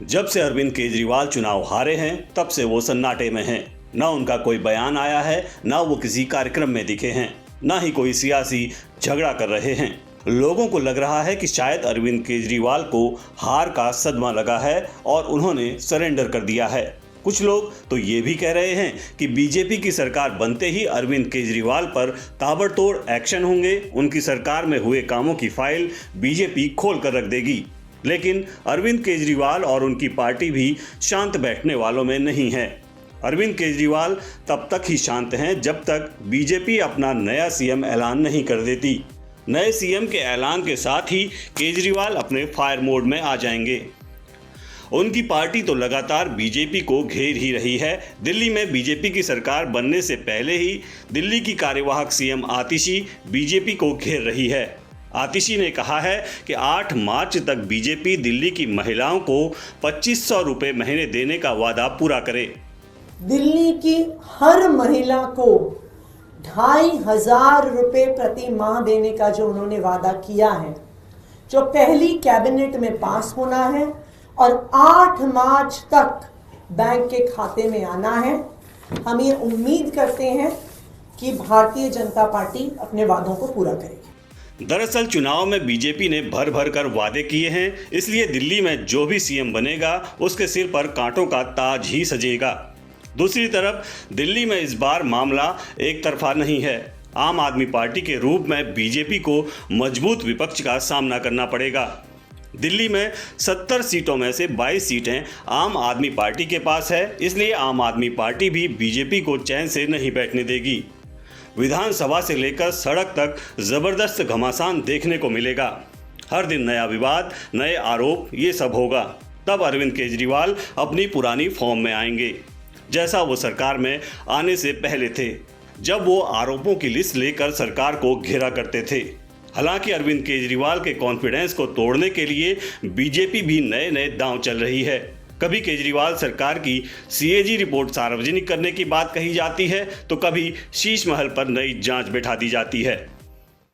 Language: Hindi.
जब से अरविंद केजरीवाल चुनाव हारे हैं तब से वो सन्नाटे में हैं। न उनका कोई बयान आया है, न वो किसी कार्यक्रम में दिखे हैं, न ही कोई सियासी झगड़ा कर रहे हैं। लोगों को लग रहा है कि शायद अरविंद केजरीवाल को हार का सदमा लगा है और उन्होंने सरेंडर कर दिया है। कुछ लोग तो ये भी कह रहे हैं कि बीजेपी की सरकार बनते ही अरविंद केजरीवाल पर ताबड़तोड़ एक्शन होंगे, उनकी सरकार में हुए कामों की फाइल बीजेपी खोल कर रख देगी। लेकिन अरविंद केजरीवाल और उनकी पार्टी भी शांत बैठने वालों में नहीं है। अरविंद केजरीवाल तब तक ही शांत हैं जब तक बीजेपी अपना नया सीएम ऐलान नहीं कर देती। नए सीएम के ऐलान के साथ ही केजरीवाल अपने फायर मोड में आ जाएंगे। उनकी पार्टी तो लगातार बीजेपी को घेर ही रही है। दिल्ली में बीजेपी की सरकार बनने से पहले ही दिल्ली की कार्यवाहक सीएम आतिशी बीजेपी को घेर रही है। आतिशी ने कहा है कि 8 मार्च तक बीजेपी दिल्ली की महिलाओं को 2500 रुपये महीने देने का वादा पूरा करे। दिल्ली की हर महिला को 2500 रुपये प्रति माह देने का जो उन्होंने वादा किया है, जो पहली कैबिनेट में पास होना है और 8 मार्च तक बैंक के खाते में आना है। हम ये उम्मीद करते हैं कि भारतीय जनता पार्टी अपने वादों को पूरा करेगी। दरअसल चुनाव में बीजेपी ने भर भर कर वादे किए हैं, इसलिए दिल्ली में जो भी सीएम बनेगा उसके सिर पर कांटों का ताज ही सजेगा। दूसरी तरफ दिल्ली में इस बार मामला एक तरफा नहीं है। आम आदमी पार्टी के रूप में बीजेपी को मजबूत विपक्ष का सामना करना पड़ेगा। दिल्ली में 70 सीटों में से 22 सीटें आम आदमी पार्टी के पास है, इसलिए आम आदमी पार्टी भी बीजेपी को चैन से नहीं बैठने देगी। विधानसभा से लेकर सड़क तक जबरदस्त घमासान देखने को मिलेगा। हर दिन नया विवाद, नए आरोप, ये सब होगा। तब अरविंद केजरीवाल अपनी पुरानी फॉर्म में आएंगे, जैसा वो सरकार में आने से पहले थे, जब वो आरोपों की लिस्ट लेकर सरकार को घेरा करते थे। हालांकि अरविंद केजरीवाल के कॉन्फिडेंस को तोड़ने के लिए बीजेपी भी नए नए दांव चल रही है। कभी केजरीवाल सरकार की सीएजी रिपोर्ट सार्वजनिक करने की बात कही जाती है, तो कभी शीश महल पर नई जांच बैठा दी जाती है।